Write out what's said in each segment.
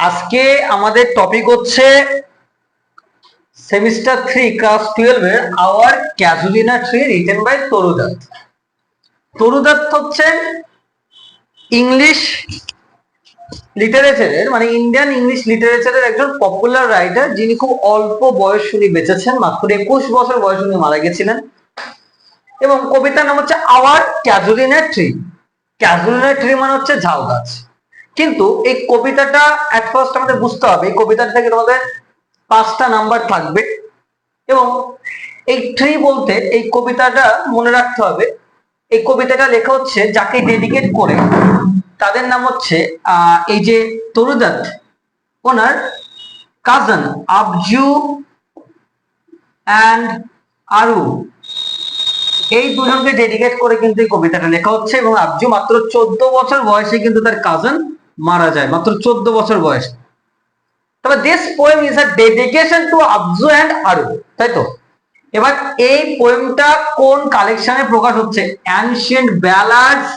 আজকে আমাদের টপিক হচ্ছে সেমিস্টার 3 ক্লাস 12 এর আওয়ার ক্যাজুলিনা ট্রি রিটেন বাই তরু দত্ত। তরু দত্ত হচ্ছেন ইংলিশ লিটারেচারের মানে ইন্ডিয়ান ইংলিশ লিটারেচারের একজন পপুলার রাইটার, যিনি খুব অল্প বয়স উনি বেঁচেছেন, মাত্র 21 বছর বয়স উনি মারা গেছিলেন। এবং কবিতার নাম হচ্ছে আওয়ার ক্যাজুলিনা ট্রি। ক্যাজুলিনা ট্রি মানে হচ্ছে ঝাউ গাছ। কিন্তু এই কবিতাটা এট ফার্স্ট আমাদের বুঝতে হবে, এই কবিতাটা থেকে তোমাদের 5টা নাম্বার থাকবে। এবং এই ট্রি বলতে এই কবিতাটা মনে রাখতে হবে, এই কবিতাটা লেখা হচ্ছে যাকে ডেডিকেট করে, তাদের নাম হচ্ছে এই যে তরু দত্ত, ওনার কাজন আবজু অ্যান্ড আরু, এই দুজনকে ডেডিকেট করে কিন্তু এই কবিতাটা লেখা হচ্ছে। এবং আবজু মাত্র 14 বছর বয়সে কিন্তু তার কাজন মারা যায়, মাত্র 14 বছর বয়সে। তবে this poem is a dedication to Abju and Aru, তাই তো? এবার এই পোয়েমটা কোন কালেকশনে প্রকাশ হচ্ছে? Ancient ballads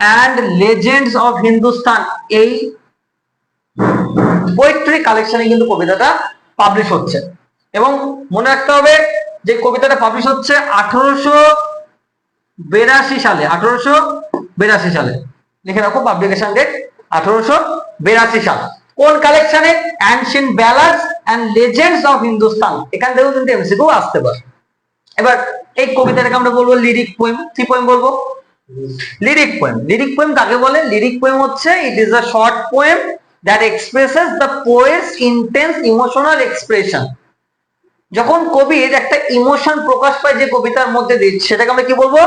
and legends of Hindustan, এই পোয়েট্রি কালেকশনে কিন্তু কবিতাটা পাবলিশ হচ্ছে। এবং মনে রাখতে হবে যে কবিতাটা পাবলিশ হচ্ছে 1882 সালে। 1882 সালে লিখে রাখো, পাবলিকেশন ডেট 1882 সাল। কোন কালেকশনে? Ancient ballads and legends of Hindustan. এখান থেকেও কিন্তু এমসিকিউ আসতে পারে। এবার এই কবিতাটাকে আমরা বলবো লিরিক পোয়েম। কি পোয়েম বলবো? Lyric poem. লিরিক পোয়েম কাকে বলে? লিরিক পোয়েম হচ্ছে it is a short poem that expresses the poet's intense emotional expression. যখন কবির একটা ইমোশন প্রকাশ পায় যে কবিতার মধ্যে দিয়ে, সেটাকে আমরা কি বলবো?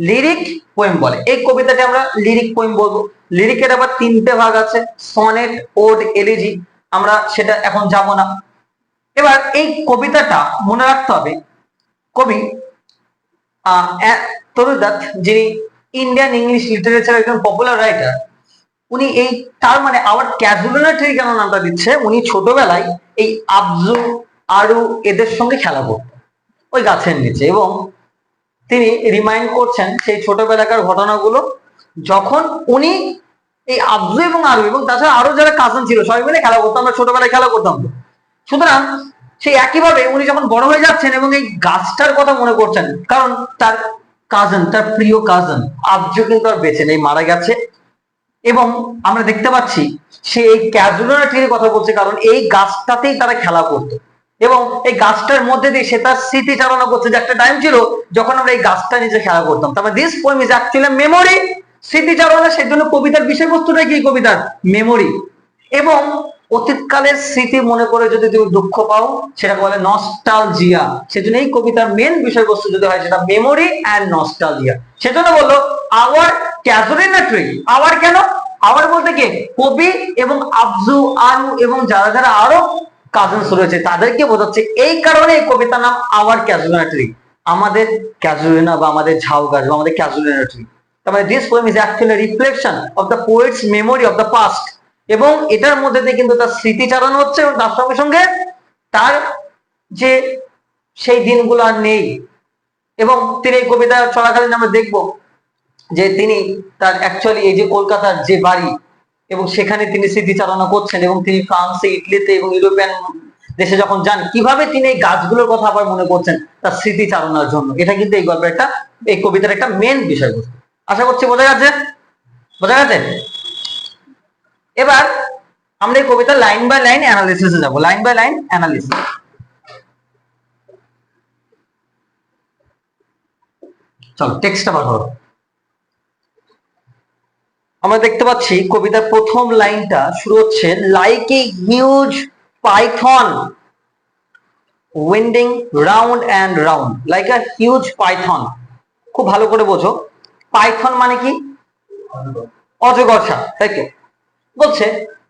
লিরিক পোয়েম বলে। এই কবিতাকে আমরা লিরিক পোয়েম বলবো। লিরিকের আবার 3টে ভাগ আছে, সনেট, ওড, এলিজি। আমরা সেটা এখন যাব না। এবার এই কবিতাটা মনে রাখতে হবে, কবি তরু দত্ত, যিনি ইন্ডিয়ান ইংলিশ লিটারেচার একজন পপুলার রাইটার, উনি এই তার মানে আওয়ার ক্যাজুলিনা ট্রি কেন নামটা দিচ্ছে, উনি ছোটবেলায় এই আবজু আরু এদের সঙ্গে খেলা করতেন ওই গাছের নিচে। এবং তিনি রিমাইন্ড করছেন সেই ছোটবেলাকার ঘটনাগুলো, যখন উনি এই আবজু এবং আরু এবং তাছাড়া আরো যারা কাজিন ছিল সবাই মিলে খেলা করতাম, আমরা ছোটবেলায় খেলা করতাম। সুতরাং সেই একইভাবে উনি যখন বড় হয়ে যাচ্ছেন এবং এই গাছটার কথা মনে করছেন, কারণ তার কাজিন, তার প্রিয় কাজিন আবজু কিন্তু আর বেঁচে নেই, মারা গেছে। এবং আমরা দেখতে পাচ্ছি সে এই ক্যাজুলিনা ট্রির কথা বলছে, কারণ এই গাছটাতেই তারা খেলা করতো। এবং এই গাছটার মধ্যে দিয়ে সে তার স্মৃতি চালনা করছে যে একটা টাইম ছিল যখন আমরা এই গাছটা নিচে খেলা করতাম। তারপর this poem is actually memory, স্মৃতি চালনা। সেই জন্য কবিতার বিষয়বস্তুটা কি? কবিতার মেমোরি। এবং অতীতকালের স্মৃতি মনে করে যদি তুমি দুঃখ পাও, সেটাকে বলে নস্টালজিয়া। সেজন্য এই কবিতার মেন বিষয়বস্তু যদি হয় সেটা মেমোরি অ্যান্ড নস্টালজিয়া। সেজন্য বললো আওয়ার ক্যাজুলিনা ট্রি। আওয়ার কেন? আওয়ার বলতে কি? কবি এবং আবজু আরু এবং যারা যারা আরো কাজিনস রয়েছে তাদেরকে বোঝাচ্ছে। এই কারণে এই কবিতার নাম আওয়ার ক্যাজুলিনা ট্রি, আমাদের ক্যাজুলিনা বা আমাদের ঝাউ গাছ বা আমাদের ক্যাজুলিনা ট্রি। তারপরে this poem is actually reflection of the poet's memory of the past. এবং এটার মধ্যে দিয়ে কিন্তু তার স্মৃতি চালানো হচ্ছে এবং তার সঙ্গে সঙ্গে তার যে সেই দিনগুলো আর নেই। এবং তিনি এই কবিতা চলাকালীন আমরা দেখবো যে তিনি তার অ্যাকচুয়ালি এই যে কলকাতার যে বাড়ি, এবং সেখানে তিনি স্মৃতিচারণা করছেন। এবং তিনি ফ্রান্সে, ইটালিতে এবং ইউরোপিয়ান দেশে যখন যান, কিভাবে তিনি এই গাছগুলোর কথা আবার মনে করছেন তার স্মৃতিচারণার জন্য। এটা কিন্তু এই গল্পের একটা, এই কবিতার একটা মেন বিষয়বস্তু। আশা করছি বোঝা গেছে? বোঝা গেছে? এবার আমরা এই কবিতা লাইন বাই লাইন অ্যানালিসিসে যাব। Line by line analysis. চলো টেক্সটটা বার করো। আমরা দেখতে পাচ্ছি কবিতার প্রথম লাইনটা শুরু হচ্ছে like a huge Python winding round and round. Like a huge Python. খুব ভালো করে বোঝো, পাইথন মানে কি? অজগর সাপ, তাই তো? বলছে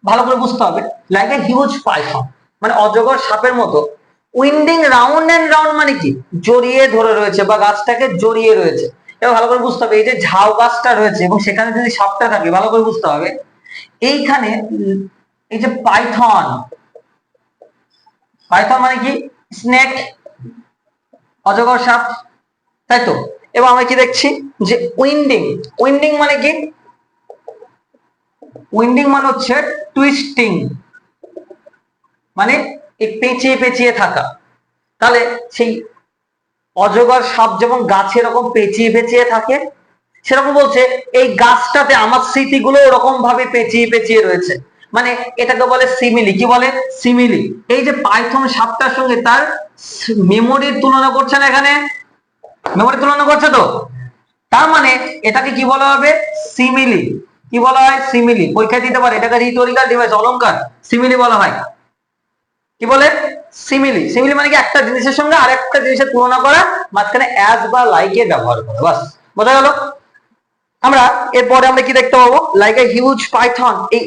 ভালো করে বুঝতে হবে, লাইক এ হিউজ পাইথন মানে অজগর সাপের মতো। উইন্ডিং রাউন্ড অ্যান্ড রাউন্ড মানে কি? জড়িয়ে ধরে রয়েছে বা গাছটাকে জড়িয়ে রয়েছে। এবার ভালো করে বুঝতে হবে, এই যে ঝাউ গাছটা রয়েছে এবং সেখানে যদি সাপটা থাকে, ভালো করে বুঝতে হবে এইখানে এই যে পাইথন, পাইথন মানে কি? স্নেক, অজগর সাপ, তাই তো? এবং আমরা কি দেখছি যে উইন্ডিং, উইন্ডিং মানে কি? উইন্ডিং মানে হচ্ছে টুইস্টিং, মানে এই পেঁচিয়ে পেঁচিয়ে থাকা। তাহলে সেই অজগর সাপ যেমন গাছে এরকম পেঁচিয়ে পেঁচিয়ে থাকে, সেরকম বলছে এই গাছটাতে আমার স্মৃতিগুলো ওরকম ভাবে পেঁচিয়ে পেঁচিয়ে রয়েছে। মানে এটাকে বলে সিমিলি। কি বলে? সিমিলি। এই যে পাইথন সাপটার সঙ্গে তার মেমোরির তুলনা করছে না, এখানে মেমোরি তুলনা করছে তো, তার মানে এটাকে কি বলা হবে? সিমিলি। কি বলা হয়? সিমিলি। পরীক্ষা দিতে পারে, এটাকে রিটোরিক্যাল ডিভাইস, অলংকার, সিমিলি বলা হয়। কি বলে? সিমিলি। সিমিলি মানে কি? একটা জিনিসের সঙ্গে আরেকটা জিনিসের তুলনা করা, মাঝখানে অ্যাজ বা লাইক এর ব্যবহার করা, বাস। বোঝা গেল? আমরা এরপরে আমরা কি দেখতে পাবো? লাইক এ হিউজ পাইথন, এই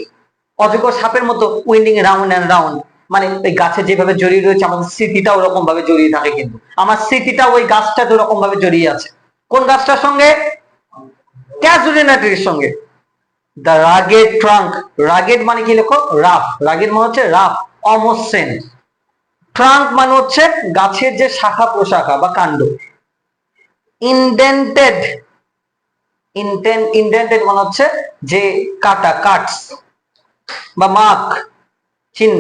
অজগর সাপের মতো উইন্ডিং রাউন্ড এন্ড রাউন্ড, মানে ওই গাছে যেভাবে জড়িয়ে রয়েছে আমাদের স্মৃতিটা ওরকম ভাবে জড়িয়ে থাকে, কিন্তু আমার স্মৃতিটা ওই গাছটাতে ওরকম ভাবে জড়িয়ে আছে। কোন গাছটার সঙ্গে? ক্যাজুলিনা ট্রির সঙ্গে। The rugged trunk. রাগেড মানে কি? লেখো রাফ। রাগেড মানে হচ্ছে রাফ, অমসৃণ। ট্রাঙ্ক মানে হচ্ছে গাছের যে শাখা প্রশাখা বা কাণ্ড। ইনডেন্টেড। ইনডেন্টেড মানে হচ্ছে যে কাটা, কাটস বা মার্ক, চিহ্ন।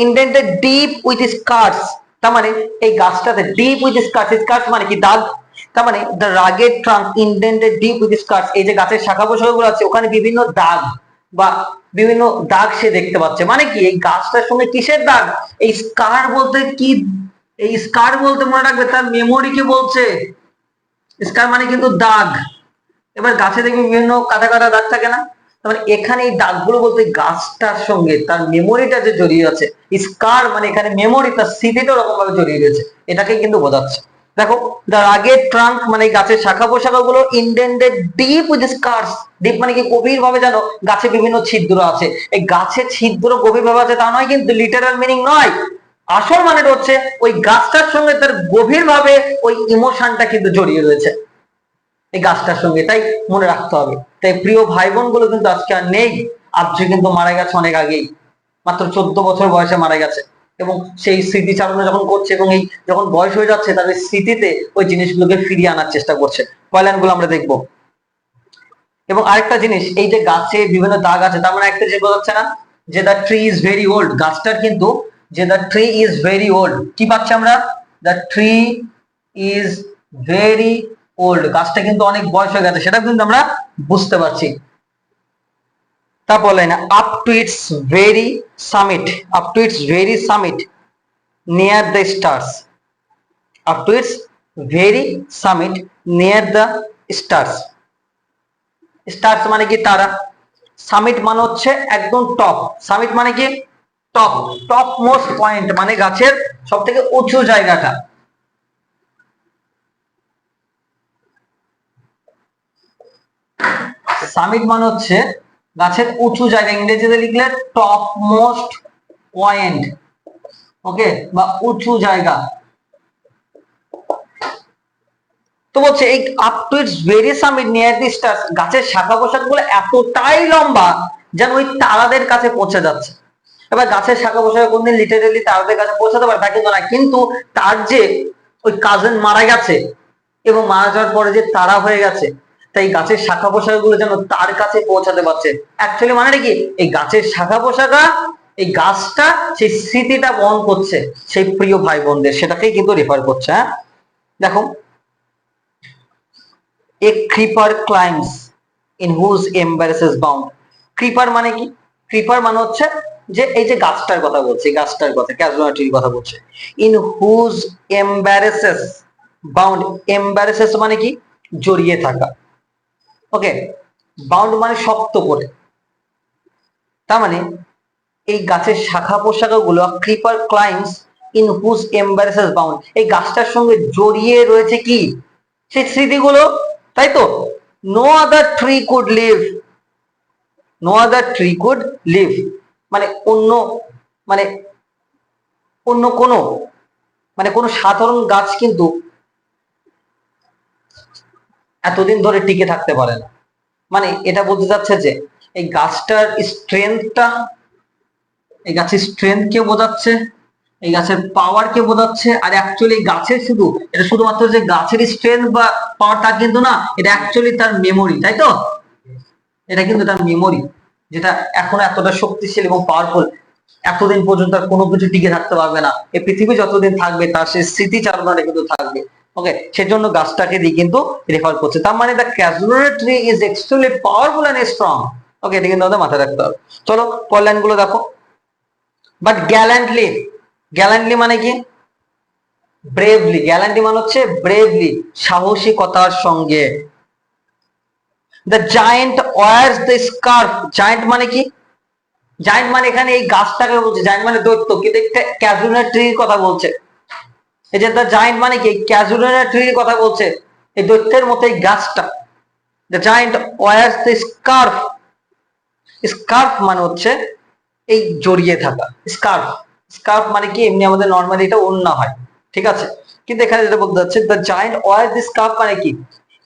ইনডেন্টেড ডিপ উইথ স্কার্স, তার মানে এই গাছটাতে ডিপ উইথ স্কার্স, স্কার্স মানে কি? দাগ। তার মানে the rugged trunk indented deep with স্কার্স, এই যে গাছের শাখা প্রশাখাগুলো আছে ওখানে বিভিন্ন দাগ বা বিভিন্ন দাগ সে দেখতে পাচ্ছে। মানে কি? এই গাছটার সঙ্গে কিসের দাগ? এই স্কার বলতে কি? এই স্কার বলতে মনে রাখবে তার মেমোরিকে বলছে। স্কার মানে কিন্তু দাগ। এবার গাছে দেখবি বিভিন্ন কাটা কাটা দাগ থাকে না? তার এখানে এই দাগগুলো বলতে গাছটার সঙ্গে তার মেমোরিটা যে জড়িয়ে আছে। স্কার মানে এখানে মেমোরি, তার স্মৃতিটা ওরকম ভাবে জড়িয়ে রয়েছে, এটাকে কিন্তু বোঝাচ্ছে। দেখো, দ্য রাগেড ট্রাঙ্ক মানে গাছের শাখা পোশাখা গুলো ইনডেন্টেড ডিপ উইথ স্কার্স। ডিপ মানে কি? গভীর ভাবে। জানো গাছে বিভিন্ন ছিদ্র আছে, এই গাছের ছিদ্র গভীর ভাবে আছে তা নয়, কিন্তু লিটারাল মিনিং নয়। আসল মানেটা হচ্ছে ওই গাছটার সঙ্গে তার গভীর ভাবে ওই ইমোশনটা কিন্তু জড়িয়ে রয়েছে এই গাছটার সঙ্গে, তাই মনে রাখতে হবে। তাই প্রিয় ভাই বোন গুলো কিন্তু আজকে আর নেই। আব্জু কিন্তু মারা গেছে অনেক আগেই, মাত্র 14 বছর বয়সে মারা গেছে। এবং সেই স্মৃতি চালনা যখন করছে এবং এই যখন বয়স হয়ে যাচ্ছে তাদের স্মৃতিতে ওই জিনিসগুলোকে ফিরিয়ে আনার চেষ্টা করছে। পয়লান গুলো আমরা দেখবো। এবং আরেকটা জিনিস, এই যে গাছে বিভিন্ন দাগ আছে, তার মানে একটা জিনিস বোঝাচ্ছে না যে the tree is very old. গাছটার কিন্তু যে the tree is very old, কি পাচ্ছি আমরা? The tree is very old, গাছটা কিন্তু অনেক বয়স হয়ে গেছে, সেটা কিন্তু আমরা বুঝতে পারছি। তারপর line, up to its very summit. Up to its very summit near the stars. Up to its very summit near the stars. Stars মানে কি? তারা। সামিট মানে হচ্ছে একদম টপ। সামিট মানে কি? টপ। টপ মোস্ট পয়েন্ট মানে গাছের সব থেকে উঁচু জায়গাটা। সামিট মানে হচ্ছে গাছের উঁচু জায়গা, ইংরেজিতে লিখলে টপ মোস্ট পয়েন্ট, ওকে, বা উঁচু জায়গা। তো বলছে এই up to its very summit near the stars, গাছের শাখা পোশাক গুলো এতটাই লম্বা যেন ওই তারাদের কাছে পৌঁছে যাচ্ছে। এবার গাছের শাখা পোশাক কোনদিন লিটারেলি তারাদের কাছে পৌঁছাতে পারে তা কিন্তু না, কিন্তু তার যে ওই কাজিন মারা গেছে এবং মারা যাওয়ার পরে যে তারা হয়ে গেছে, তাই গাছের শাখা পোশাক গুলো যেন তার কাছে পৌঁছাতে পারছে। অ্যাকচুয়ালি মানে কি? এই গাছের শাখা পোশাকা, এই গাছটা সেই স্মৃতিটা বহন করছে সেই প্রিয় ভাই বোনদের, সেটাকেই কিন্তু রেফার করছে। হ্যাঁ, দেখো, a creeper climbs in whose embraces bound. Creeper মানে কি? ক্রিপার মানে হচ্ছে যে এই যে গাছটার কথা বলছে, গাছটার কথা, ক্যাজুয়ালিটির কথা বলছে। In whose embraces bound. Embraces মানে কি? জড়িয়ে থাকা, ওকে। বাউন্ড মানে শক্ত করে। তার মানে এই গাছের শাখা পোশাকা গুলো, creeper climbs in whose embraces bound, এই গাছটার সঙ্গে জড়িয়ে রয়েছে কি? সেই স্মৃতিগুলো, তাই তো। No other tree could live. No other tree could live মানে অন্য, মানে অন্য কোনো, মানে কোনো সাধারণ গাছ কিন্তু এতদিন ধরে টিকে থাকতে পারে না। মানে এটা বলতে যাচ্ছে যে এই গাছটার স্ট্রেংথটা, এই গাছের স্ট্রেংথ কে বোঝাচ্ছে, এই গাছের পাওয়ার কে বোঝাচ্ছে। আর অ্যাকচুয়ালি গাছের শুধু এটা শুধুমাত্র যে গাছের স্ট্রেংথ বা পাওয়ার তা কিন্তু না, এটা অ্যাকচুয়ালি তার মেমোরি, তাই তো। এটা কিন্তু তার মেমোরি, যেটা এখনো এতটা শক্তিশালী এবং পাওয়ারফুল। এতদিন পর্যন্ত আর কোনো কিছু টিকে থাকতে পারবে না, এই পৃথিবী যতদিন থাকবে তার সেই স্মৃতিচারণাটা কিন্তু থাকবে। ওকে, সেজন্য গাছটাকে দিয়ে কিন্তু রেফার করছে। তার মানে the casuarina tree is extremely powerful and strong. Okay, এটা কিন্তু আমাদের মাথায় রাখতে হবে। চলো পরের লাইনগুলো দেখো। বাট গ্যালেন্টলি, গ্যালেন্টলি মানে কি? ব্রেভলি। গ্যালেন্টলি মানে হচ্ছে ব্রেভলি, সাহসিকতার সঙ্গে। The giant wears the scarf. Giant মানে কি? জায়েন্ট মানে এখানে এই গাছটাকে বলছে, জায়েন্ট মানে দৈত্য, কিন্তু একটা ক্যাজুলারি ট্রির কথা বলছে। এই যে দ্য জায়েন্ট মানে কি? ক্যাজুলারি ট্রির কথা বলছে, এই দৈত্যের মতো এই গাছটা। The giant wears the scarf. Scarf মানে হচ্ছে এই জড়িয়ে থাকা। স্কার্ফ, স্কার্ফ মানে কি? এমনি আমাদের নর্মালি এটা ওড়না হয়, ঠিক আছে, কিন্তু এখানে যেটা বলতে যাচ্ছে the giant wear this scarf মানে কি?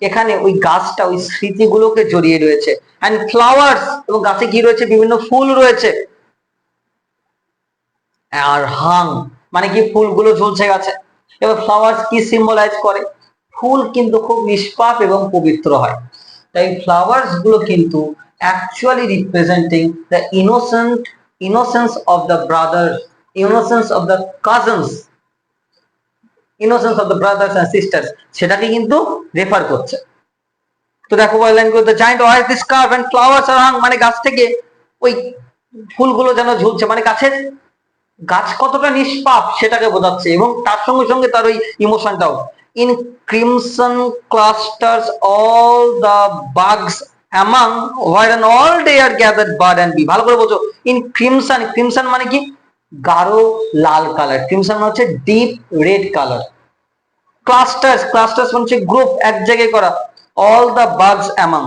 এখানে ওই গাছটা ওই স্মৃতিগুলোকে জড়িয়ে রয়েছে। এন্ড ফ্লাওয়ার্স, এবং গাছে কি রয়েছে? বিভিন্ন ফুল রয়েছে। আর হাং মানে কি? ফুলগুলো ঝুলছে গাছে। এবার ফ্লাওয়ার্স কি সিম্বলাইজ করে? ফুল কিন্তু খুব নিষ্পাপ এবং পবিত্র হয়, তাই ফ্লাওয়ার্স গুলো কিন্তু actually representing the innocence of the brothers, innocence of the cousins, innocence of the brothers and sisters, সেটাকে কিন্তু রেফার করছে। তো দেখো লাইন গুলো, the giant wears this scarf and flowers are hung, মানে গাছ থেকে ওই ফুলগুলো যেন ঝুলছে, মানে গাছের গাছ কতটা নিষ্পাপ সেটাকে বোঝাচ্ছে, এবং তার সঙ্গে সঙ্গে তার ওই ইমোশনটাও। In crimson clusters all the boughs among where all day are gathered bird and bee. ভালো করে বোঝো। ইন ক্রিমসন, ক্রিমসন মানে কি? গাঢ় লাল কালার। ক্রিমসন মানে হচ্ছে deep red colour. Clusters, clusters মানে হচ্ছে গ্রুপ, এক জায়গায় করা। অল দ্য বাগস অ্যামাং,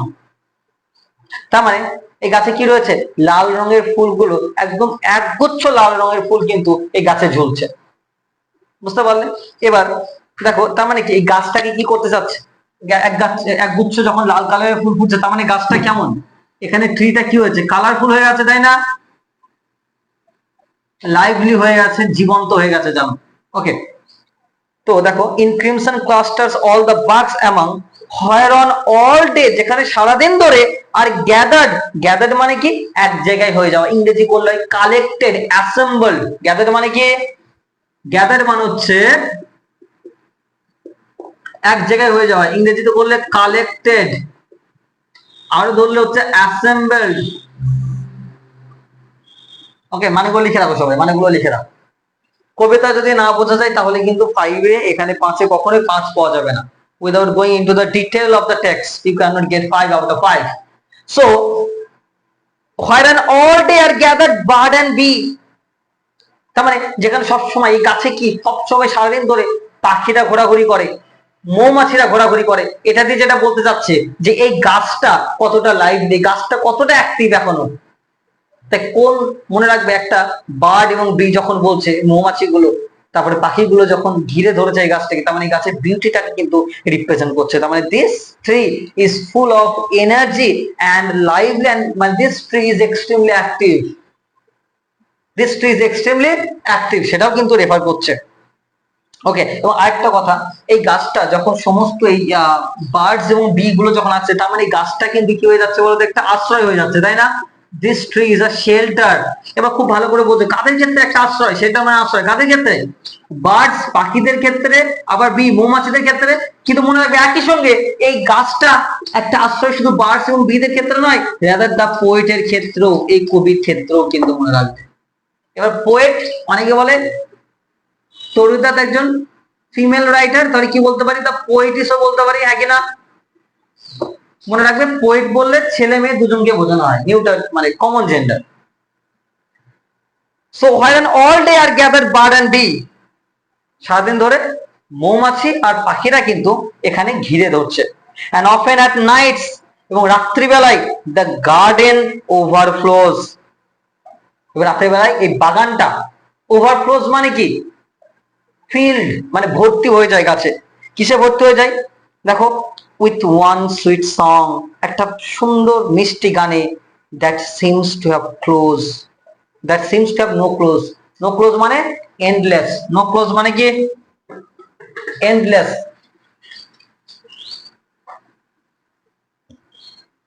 তার মানে এই গাছে কি রয়েছে? লাল রঙের ফুলগুলো, একদম একগুচ্ছ লাল রঙের ফুল কিন্তু এই গাছে ঝুলছে। বুঝতে পারলে? এবার দেখো, তার মানে কি? এই গাছটাকে কি করতে চাচ্ছে? এক গাছ, একগুচ্ছ যখন লাল কালারের ফুল ফুটছে, তার মানে গাছটা কেমন? এখানে ট্রিটা কি হয়েছে? কালারফুল হয়ে গেছে, তাই না? লাইভলি হয়ে গেছে, জীবন্ত হয়ে গেছে, জানো। ওকে, তো দেখো, in crimson clusters all the boughs among where on all day, যেখানে সারাদিন ধরে, আর গ্যাদার্ড, গ্যাদার্ড মানে কি? এক জায়গায় হয়ে যাওয়া। ইংরেজি করলে কালেক্টেড, অ্যাসেম্বলড। গ্যাদার্ড মানে কি? গ্যাদার্ড মানে হচ্ছে এক জায়গায় হয়ে যাওয়া। ইংরেজিতে বললে কালেক্টেড, আর ধরলে হচ্ছে অ্যাসেম্বলড। ওকে, মানেগুলো লিখে রাখো সবাই, মানেগুলো লিখে রাখো। কবিতা যদি না বোঝা যায় তাহলে কিন্তু 5 এ, এখানে 5 এ কখনোই 5 পাওয়া যাবে না। Without going into the detail of the text, you cannot get 5 out of 5. So, wherein all day are gathered bird and bee, তার মানে যেখানে সব সময় এই গাছে কি সব সময় সারাদিন ধরে পাখিরা ঘোরাঘুরি করে, মৌমাছিরা ঘোরাঘুরি করে। এটা দিয়ে যেটা বলতে চাচ্ছে যে এই গাছটা কতটা লাইভলি, গাছটা কতটা অ্যাক্টিভ এখনো। তাই কোন, মনে রাখবে, একটা বার্ড এবং বি যখন বলছে, মৌমাছিগুলো তারপরে পাখিগুলো যখন ঘিরে ধরেছে এই গাছটাকে, তার মানে গাছের বিউটিটাকে কিন্তু রিপ্রেজেন্ট করছে। তার মানে this tree is full of energy and lively, and মানে this tree is extremely active, this tree is extremely active, সেটাও কিন্তু রেফার করছে। ওকে, এবং আরেকটা কথা, এই গাছটা যখন সমস্ত এই বার্ডস এবং বি গুলো যখন আসছে, তার মানে এই গাছটা কিন্তু কি হয়ে যাচ্ছে বলতো? একটা আশ্রয় হয়ে যাচ্ছে, তাই না? This tree is a shelter. এবার খুব ভালো করে বলতে, কাদের ক্ষেত্রে একটা আশ্রয়? সেটা মানে আশ্রয় কাদের ক্ষেত্রে? বার্ডস, পাখিদের ক্ষেত্রে, আবার বি, মৌমাছিদের ক্ষেত্রে। কিন্তু মনে রাখবে একই সঙ্গে এই গাছটা একটা আশ্রয় শুধু বার্ডস এবং বিদের ক্ষেত্রে নয়, রাদার দা পোয়েটের ক্ষেত্রেও, এই কবির ক্ষেত্রেও কিন্তু মনে রাখবে। এবার পোয়েট, অনেকে বলে তরুদাত একজন ফিমেল রাইটার, তাহলে কি বলতে পারি? দা পোয়েটিসও বলতে পারি, হ্যাঁ কিনা? মনে রাখবে, পোয়েট বললে ছেলে মেয়ে দুজনকে বোঝানো হয়, নিউটার মানে common gender. So where all day আর গ্যাদার বার্ড এন্ড বি, সারাদিন ধরে মৌমাছি আর পাখিরা কিন্তু এখানে ঘিরে ধরছে। এন্ড অফেন অ্যাট নাইটস, এবং রাত্রিবেলায় দ্য গার্ডেন ওভারফ্লোজ, এবার রাত্রিবেলায় এই বাগানটা, ওভারফ্লোজ মানে কি? ফিল্ড, মানে ভর্তি হয়ে যায় গাছে। কিসে ভর্তি হয়ে যায়? দেখো, উইথ ওয়ান সুইট সং, একটা সুন্দর মিষ্টি গানে। That seems to have close, that seems to have no close. No close মানে এন্ডলেস, নো ক্লোজ মানে কি? এন্ডলেস।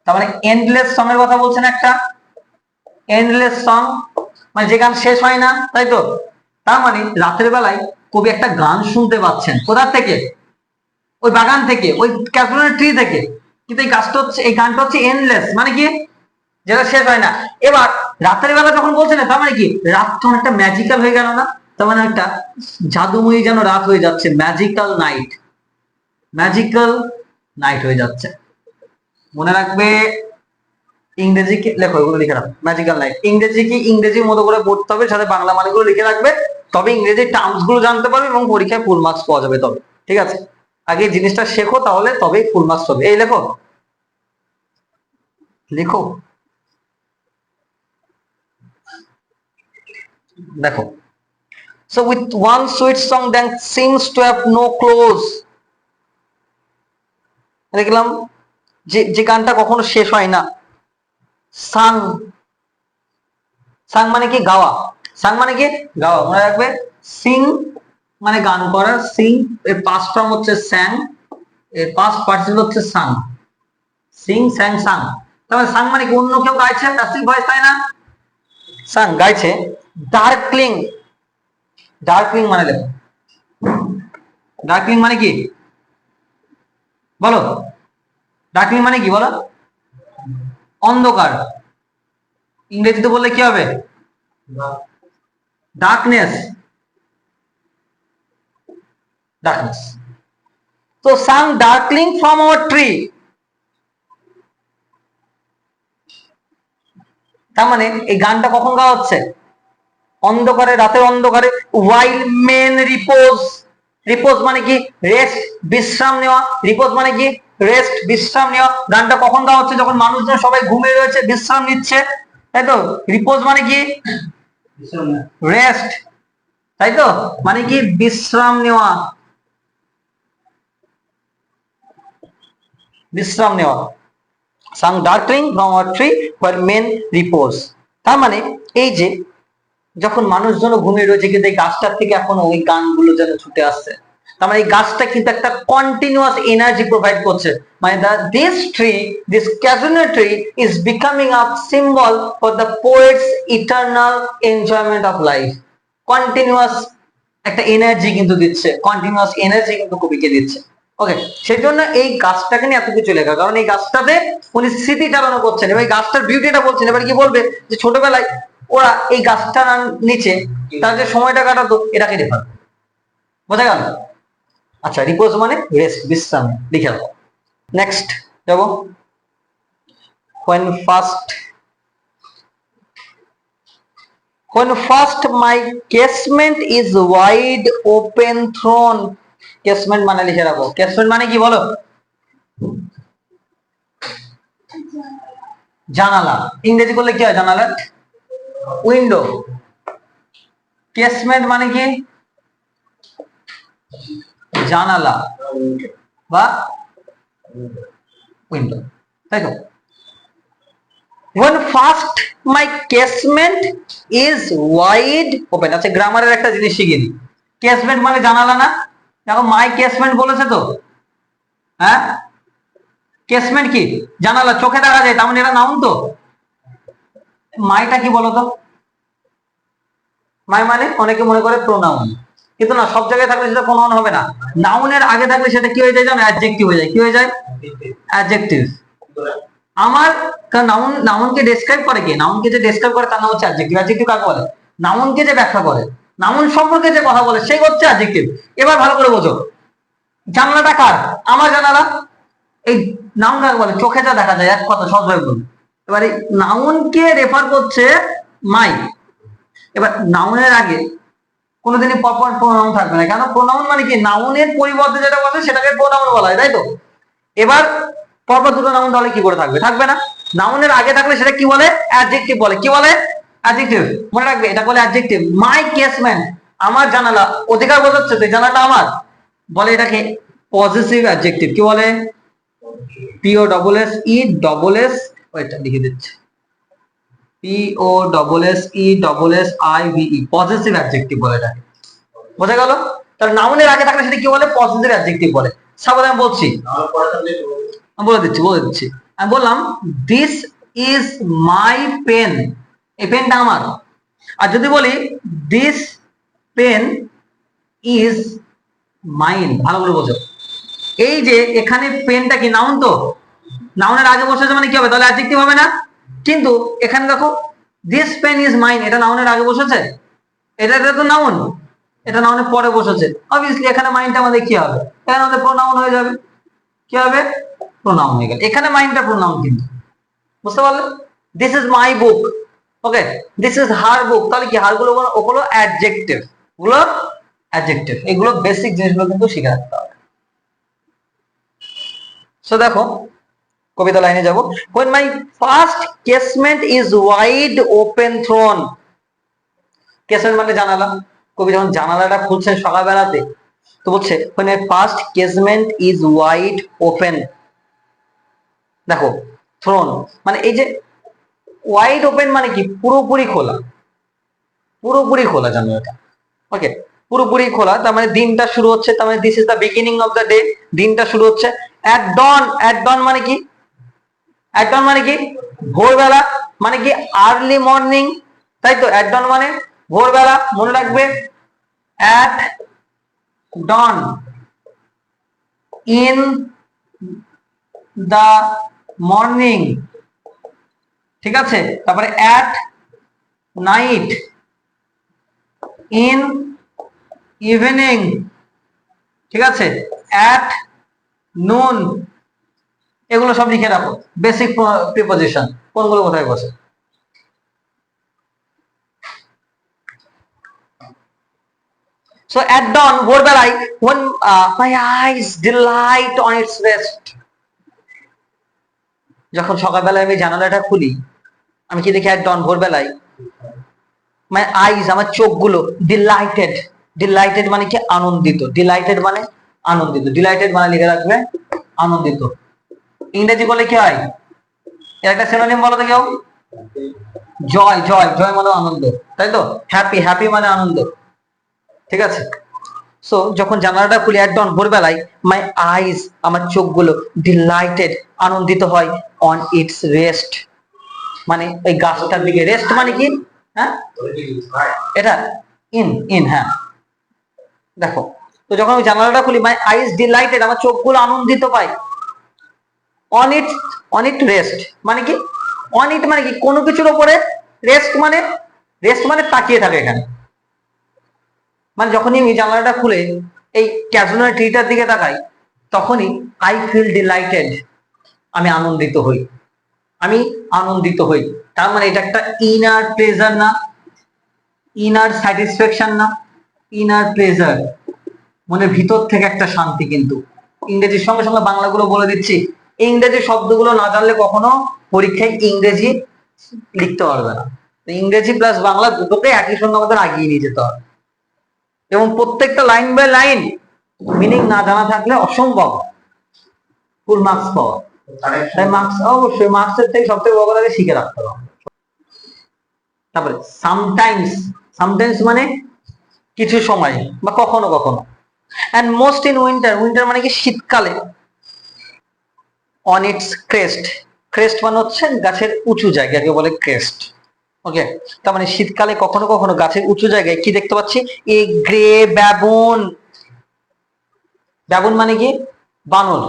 তার মানে এন্ডলেস সং এর কথা বলছেন একটা, এন্ডলেস সং। মানে যে গান শেষ হয় না, তাই তো? তার মানে রাতের বেলায় কবি একটা গান শুনতে পাচ্ছেন, কোথা থেকে? ওই বাগান থেকে, ওই ক্যালকুলেটর ট্রি থেকে। কিন্তু এই গাছটা হচ্ছে, এই গানটা হচ্ছে এন্ডলেস, মানে কি যেটা শেষ হয় না। এবার রাতের বেলা যখন বলছে না, তার মানে কি রাত তো একটা ম্যাজিক্যাল হয়ে গেল না? তার মানে একটা জাদুময়ী যেন রাত হয়ে যাচ্ছে, ম্যাজিক্যাল নাইট, ম্যাজিক্যাল নাইট হয়ে যাচ্ছে। মনে রাখবে, ইংরেজি কি লেখো, এগুলো লিখে রাখো, ম্যাজিক্যাল নাইট। ইংরেজি কি ইংরেজির মতো করে পড়তে হবে, সাথে বাংলা মানেগুলো লিখে রাখবে, তবে ইংরেজি টার্মস গুলো জানতে পারবে এবং পরীক্ষায় ফুল মার্কস পাওয়া যাবে তবে। ঠিক আছে, আগে জিনিসটা শেখো, তাহলে তবেই ফুল মার্কস হবে। এই লেখো, লিখো, দেখো। So with one sweet song that seems to have no close, দেখলাম যে যে গানটা কখনো শেষ হয় না। সাং, সাং মানে কি গাওয়া, সাং মানে কি গাওয়া, মনে রাখবে। সিং মানে গান করা, সিং এর পাস্ট ফর্ম হচ্ছে স্যাং, এর পাস্ট পার্টিসিপল হচ্ছে সাং, সিং স্যাং সাং। তাহলে সাং মানে কি অন্য কেউ গাইছে, প্যাসিভ ভয়েস, তাই না? সাং গাইছে। ডার্কলিং, ডার্কলিং মানে লেখো, ডার্কলিং মানে কি বলো, ডার্কলিং মানে কি বলো? অন্ধকার। ইংরেজিতে বললে কি হবে? Darkness, darkness. তো সাং ডার্কলিং ফ্রম আওয়ার ট্রি, তার মানে এই গানটা কখন গাওয়া হচ্ছে? অন্ধকারে, রাতের অন্ধকারে। ওয়াইল মেন রিপোজ, রিপোজ মানে কি রেস্ট, বিশ্রাম নেওয়া। রিপোজ মানে কি রেস্ট, বিশ্রাম নেওয়া। গানটা কখন গাওয়া হচ্ছে? যখন মানুষজন সবাই ঘুমিয়ে রয়েছে, বিশ্রাম নিচ্ছে, তাই তো? রিপোজ মানে কি রেস্ট, তাই তো? মানে কি বিশ্রাম নেওয়া, বিশ্রাম নেওয়া। Sang darkling from our tree where men repose, তার মানে এই যে যখন মানুষজন ঘুমিয়ে রয়েছে, কিন্তু এই গাছটার থেকে এখনো ওই গানগুলো যেন ছুটে আসছে। তার মানে এই গাছটা কিন্তু একটা কন্টিনিউয়াস এনার্জি প্রোভাইড করছে। মানে this tree, this casuarina tree is becoming a symbol for the poet's eternal enjoyment of life. Continuous একটা এনার্জি কিন্তু দিচ্ছে, কন্টিনিউয়াস এনার্জি কিন্তু কবিকে দিচ্ছে। ওকে, সেই জন্য এই গাছটাকে নিয়ে এত কিছু লেখা, কারণ এই গাছটাতে উনি স্মৃতি চালনা করছেন এবং এই গাছটার বিউটিটা বলছেন। এবার কি বলবে যে ছোটবেলায় ওরা এই গাছটার নিচে তার যে সময়টা কাটাতো, এটাকে রেফার, বোঝা গেল? আচ্ছা, রিপোজ মানে রেস্ট, বিশ্রাম, লিখে দাও। নেক্সট যাব। when first my casement is wide open thrown, casement মানে লিখে রাখো, casement মানে কি বলো? জানালা। ইংরেজি বললে কি হয় জানালা? উইন্ডো। কেসমেন্ট মানে কি জানালা বা উইন্ডো, তাই তো? when first my casement is wide open, আচ্ছা গ্রামারের একটা জিনিস শিখিয়ে দিই। কেসমেন্ট মানে জানালা না? দেখো মাই কেসমেন্ট বলেছে তো, হ্যাঁ? কেসমেন্ট কি জানালা, চোখে দেখা যায়, তার মানে এটা নাউন তো। মাইটা কি বলতো? মাই মানে অনেকে মনে করে প্রোনাউন, কিন্তু না, সব জায়গায় থাকলে সেটা প্রোনাউন হবে না। নাউনের আগে থাকলে সেটা কি হয়ে যায় জানো? অ্যাডজেক্টিভ হয়ে যায়। কি হয়ে যায়? অ্যাডজেক্টিভ। আমার নাউন, নাউনকে ডেসক্রাইব করে কে? নাউনকে যে ডেসক্রাইব করে তার নাম হচ্ছে অ্যাডজেক্টিভ। অ্যাডজেক্টিভ কাকে বলে? নাউনকে যে ব্যাখ্যা করে, নাউন সম্পর্কে যে কথা বলে, সেই হচ্ছে অ্যাডজেক্টিভ। এবার ভালো করে বোঝো, জানলাটা কার? আমার জানালা। এই নাউন কাকে বলে? চোখে যা দেখা যায়, এক কথা সহজভাবে বলুন। এবার এই নাউনকে রেফার করছে মাই। এবার নাউনের আগে কোনোদিনই প্রপার প্রোনাউন থাকবে না, কেন? প্রোনাউন মানে কি নাউনের পরিবর্তে যেটা বলে সেটাকে প্রোনাউন বলা হয়, তাই তো? এবার পরপর দুটো নাউন তাহলে কি করে থাকবে? থাকবে না। নাউনের আগে থাকলে সেটা কি বলে? অ্যাডজেক্টিভ বলে। কি বলে? অ্যাডজেক্টিভ। মনে রাখবে, এটা বলে অ্যাডজেক্টিভ। মাই কেসমেন্ট, আমার জানালা, অধিকার বোঝাচ্ছে তো, জানালাটা আমার, বলে এটাকে পজিটিভ অ্যাডজেক্টিভ। কি বলে? P O double S E double S, ওইটা লিখে দিচ্ছে, P O double S E double S I V E, positive adjective বলে এটাকে। বোঝা গেল? তাহলে নাউনের আগে থাকলে সেটা কি বলে? পজিটিভ অ্যাডজেক্টিভ বলে। সাপোজ আমি বলছি, বলে দিচ্ছি, আমি বললাম দিস ইজ মাই পেন, এই পেনটা আমার। আর যদি বলি দিস পেন ইজ মাইন, ভালো করে বোঝো, এই যে এখানে পেনটা কি নাউন, তো নাউনের আগে বসেছে মানে কি হবে, তাহলে অ্যাডজেক্টিভ হবে না। কিন্তু এখানে দেখো দিস পেন ইজ মাইন, এটা নাউনের আগে বসেছে, এটা তো নাউন, এটা নাউনের পরে বসেছে, অবভিয়াসলি এখানে মাইনটা আমাদের কি হবে, এখানে আমাদের প্রোনাউন হয়ে যাবে, কি হবে, প্রোনাউন হয়ে গেল। এখানে মাইনটা প্রোনাউন, কিন্তু বুঝতে পারলে, this is my book, okay, this is her book, তাহলে কি হার গুলো ওগুলো অ্যাডজেক্টিভ, ওগুলো অ্যাডজেক্টিভ, এগুলো বেসিক জিনিসগুলো কিন্তু শিখে রাখতে হবে। সো দেখো কবিতা লাইনে যাব, when my first casement is wide open thrown, casement মানে জানালা, কবি যখন জানালাটা খুলছেন সকালবেলাতে, তো বলছে when my first casement is wide open, দেখো thrown মানে এই যে ওয়াইড ওপেন মানে কি, পুরোপুরি খোলা, পুরোপুরি খোলা জানালাটা, ওকে, পুরোপুরি খোলা, তার মানে দিনটা শুরু হচ্ছে, তার মানে this is the beginning of the day, দিনটা শুরু হচ্ছে। এট ডন, এট ডন মানে কি, এট ডন মানে কি ভোরবেলা, মানে কি আর্লি মর্নিং, তাই তো, এট ডন মানে ভোরবেলা, মনে রাখবে, এট ডন, ইন দা মর্নিং, ঠিক আছে, তারপরে এট নাইট, ইন ইভিনিং, ঠিক আছে, এট নুন, এগুলো সব লিখে রাখো, বেসিক প্রিপোজিশন কোনগুলো কোথায় বসে। সো এট ডন ভোরবেলায়, when my eyes delight on its rest, যখন সকালবেলায় আমি জানালাটা খুলি, আমি কি দেখি, এট ডন ভোরবেলায়, my eyes আমার চোখগুলো delighted, delighted মানে কি আনন্দিত, delighted মানে আনন্দিত, delighted মানে লিখে রাখবে আনন্দিত। ইংরেজি বলে কি হয়, এর একটা সিনোনিম বলো তো কেউ, জয়, জয়, জয় মানে আনন্দ, তাই তো, হ্যাপি, হ্যাপি মানে আনন্দ, ঠিক আছে। সো যখন জানালাটা খুলি এট ডন ভোরবেলায়, মাই আইজ আমার চোখগুলো ডিলাইটেড আনন্দিত হয়, অন ইটস রেস্ট মানে এই গাছটার দিকে, রেস্ট মানে কি, হ্যাঁ এটা ইন, ইন, হ্যাঁ দেখো, তো যখন আমি জানালাটা খুলি, মাই আইজ ডিলাইটেড আমার চোখগুলো আনন্দিত পায়, on it, on it rest মানে কি, অন ইট মানে কি কোনো কিছুর উপরে, রেস্ট মানে, রেস্ট মানে তাকিয়ে থাকে এখানে, মানে যখনই আমি জানালাটা খুলে এই ক্যাজুয়াল ট্রিটার দিকে তাকাই, তখনই আই ফিল ডিলাইটেড, আমি আনন্দিত হই, আমি আনন্দিত হই, তার মানে এটা একটা ইনার প্লেজার না, ইনার স্যাটিসফ্যাকশন না, ইনার প্লেজার, মনের ভিতর থেকে একটা শান্তি। কিন্তু ইংরেজির সঙ্গে সঙ্গে বাংলাগুলো বলে দিচ্ছি, ইংরেজি শব্দগুলো না জানলে কখনো পরীক্ষায় ইংরেজি লিখতে পারবে না, ইংরেজি প্লাস বাংলা দুটোকে একই সঙ্গে আমাদের আগিয়ে নিয়ে যেতে হবে, এবং প্রত্যেকটা লাইন বাই লাইন মিনিং না জানা থাকলে অসম্ভব ফুল মার্কস পাওয়া, তাই মার্কস অবশ্যই, মার্কসের থেকে সবথেকে বড় কথা শিখে রাখতে হবে। তারপরে সামটাইমস, সামটাইমস মানে কিছু সময় বা কখনো কখনো, and most in winter, winter মানে কি শীতকালে, অন ইটস ক্রেস্ট, ক্রেস্ট মানে হচ্ছে গাছের উঁচু জায়গাকে বলে ক্রেস্ট, ওকে, তার মানে শীতকালে কখনো কখনো গাছের উঁচু জায়গায় কি দেখতে পাচ্ছি, এ গ্রে ব্যাবন, ব্যাবন মানে কি বানর,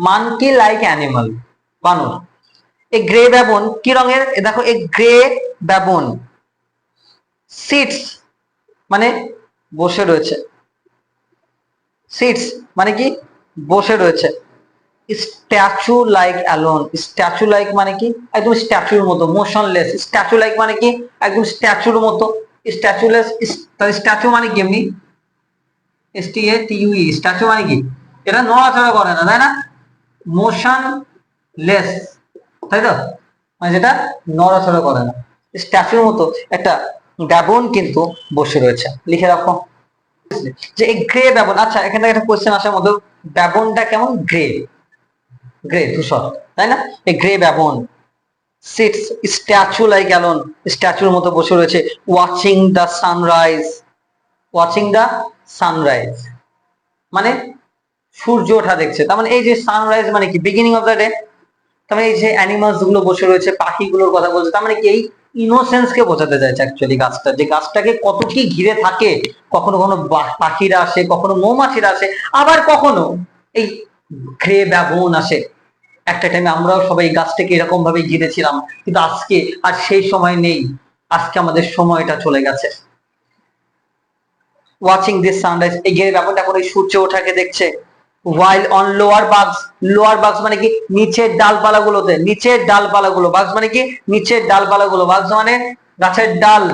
মানকি লাইক অ্যানিমাল, বানর, এ গ্রে ব্যাবন কি রঙের, দেখো এ গ্রে ব্যাবন, সিটস মানে বসে রয়েছে, সিটস মানে কি বসে রয়েছে, statue like alone, statue like মানে কি একদম স্ট্যাচুর মতো, মোশনলেস, স্ট্যাচু লাইক মানে কি একদম স্ট্যাচুর মতো, স্ট্যাচুলেস, তাহলে স্ট্যাচু মানে কি এমনি STATUE, স্ট্যাচু মানে কি এটা নড়াচড়া করে না, তাই না, মোশন লেস, তাই তো, মানে যেটা নড়াচড়া করে না, স্ট্যাচুর মতো একটা ব্যাবন কিন্তু বসে রয়েছে, লিখে রাখো যে এই গ্রে ব্যাবন। আচ্ছা এখানে একটা কোশ্চেন আসার মতো, ব্যাবনটা কেমন, গ্রে, গ্রে ধূসর, তাই না, এই grey baboon sits statue like alone, স্ট্যাচুর মতো বসে রয়েছে, watching the sunrise, watching the sunrise মানে সূর্য ওঠা দেখছে, তার মানে এই যে সানরাইজ মানে কি বিগিনিং অফ দ্য ডে, তার মানে এই যে অ্যানিমালস গুলো বসে রয়েছে, পাখিগুলোর কথা বলছে, তার মানে কি এই ইনোসেন্স কে বোঝাতে চাইছে অ্যাকচুয়ালি গাছটা, যে গাছটাকে কত কি ঘিরে থাকে। কখনো কখনো পাখিরা আসে, কখনো মৌমাছিরা আসে, আবার কখনো এই ঘ্রে ব্যাবন আসে। একটা টাইমে আমরাও সবাই গাছটাকে এরকম ভাবে ঘিরেছিলাম, কিন্তু আজকে আর সেই সময় নেই, আজকে আমাদের সময়টা চলে গেছে। ওয়াচিং দিস সানরাইজ, এই ঘিরে ব্যাবনটা এখন এই সূর্য ওঠাকে দেখছে। while on lower bugs মানে কি নিচের ডালপালাগুলোতে, নিচের ডালপালাগুলো, bugs মানে কি নিচের ডালপালাগুলো, bugs মানে গাছের ডাল,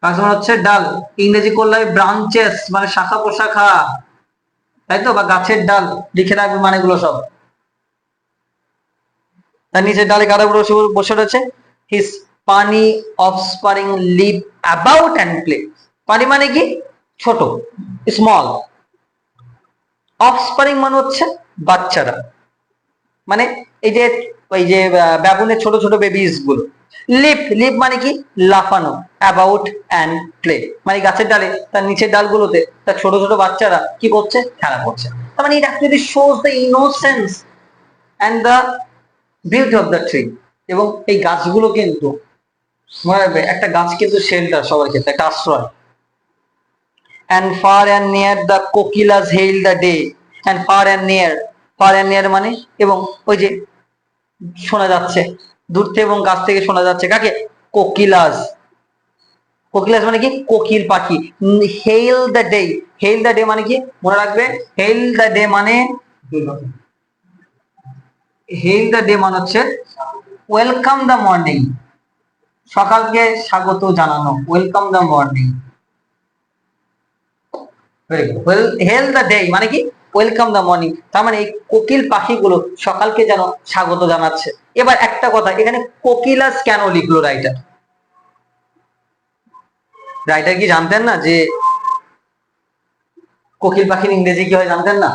bugs মানে হচ্ছে ডাল, ইংরেজি করলে ব্রাঞ্চেস মানে শাখা প্রশাখা, তাই তো, বা গাছের ডাল লিখে রাখবে মানেগুলো সব। তার নিচের ডালে কারা বসে রয়েছে, হিস পানি অফস্পারিং লিভ অ্যাবাউট অ্যান্ড প্লে। পানি মানে কি ছোট, স্মল, অফস্পারিং মানে হচ্ছে বাচ্চারা, মানে এই যে ওই যে ব্যাবনের ছোট ছোট বেবিস গুলো। লিপ, লিপ মানে কি লাফানো, অ্যাবাউট অ্যান্ড প্লে মানে গাছের ডালে তার নিচের ডালগুলোতে তার ছোট ছোট বাচ্চারা কি করছে, খেলা করছে। তার মানে এটা actually shows the innocence and the beauty of the tree. এবং এই গাছগুলো কিন্তু মনে রাখবে, একটা গাছ কিন্তু শেল্টার সবার ক্ষেত্রে, একটা আশ্রয়। and far and near the কোকিলাস hail the day, and far and near মানে এবং ওই যে শোনা যাচ্ছে দূর থেকে এবং গাছ থেকে শোনা যাচ্ছে কাকে, কোকিলাস। কোকিলাস মানে কি কোকিল পাখি। hail the day, hail the day মানে কি মনে রাখবে, hail the day মানে, hail the day মানে হচ্ছে ওয়েলকাম দ্য মর্নিং, সকালকে স্বাগত জানানো, welcome the morning. Hail the day মানে কি ওয়েলকাম দ্য মর্নিং। তার মানে এই কোকিল পাখিগুলো সকালকে যেন স্বাগত জানাচ্ছে। এবার একটা কথা, এখানে কোকিলাস কেন লিখলো রাইটার? রাইটার কি জানতেন না যে কোকিল পাখির ইংরেজি কি হয়, জানতেন না?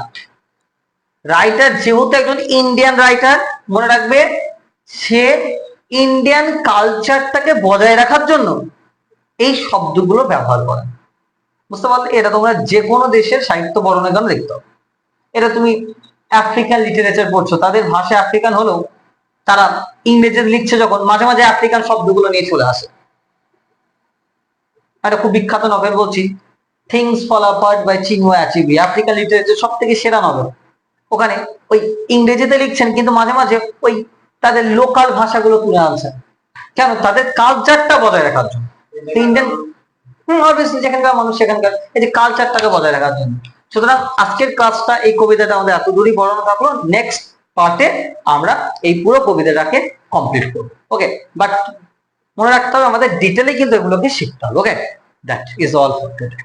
রাইটার যেহেতু একজন ইন্ডিয়ান রাইটার, মনে রাখবে সে ইন্ডিয়ান কালচারটাকে বজায় রাখার জন্য এই শব্দগুলো ব্যবহার করে। বুঝতে পারলে? এটা তোমরা যে কোনো দেশের সাহিত্য বর্ণনা কেন দেখতে হবে। এটা তুমি আফ্রিকান লিটারেচার পড়ছো, তাদের ভাষা আফ্রিকান হলেও তারা ইংরেজি লিখছে যখন, মাঝে মাঝে আফ্রিকান শব্দগুলো নিয়ে চলে আসে। একটা খুব বিখ্যাত নভেল বলছি, things fall apart by Chinua Achebe, African literature সব থেকে সেরা নভেল। ওখানে ওই ইংরেজিতে লিখছেন কিন্তু মাঝে মাঝে ওই তাদের লোকাল ভাষাগুলো তুলে আনছেন, কেন? তাদের কালচারটা বজায় রাখার জন্য। ইন্ডিয়ান অবভিয়াসলি যেখানকার মানুষ সেখানকার এই যে কালচারটাকে বজায় রাখার জন্য। সুতরাং আজকের ক্লাসটা, এই কবিতাটা আমাদের এত দূরই বর্ণনা থাকলো। নেক্সট পার্টে আমরা এই পুরো কবিতাটাকে কমপ্লিট করবো। ওকে, বাট মনে রাখতে হবে আমাদের ডিটেলে কিন্তু এগুলোকে শিখতে হবে। Okay, that is all for today.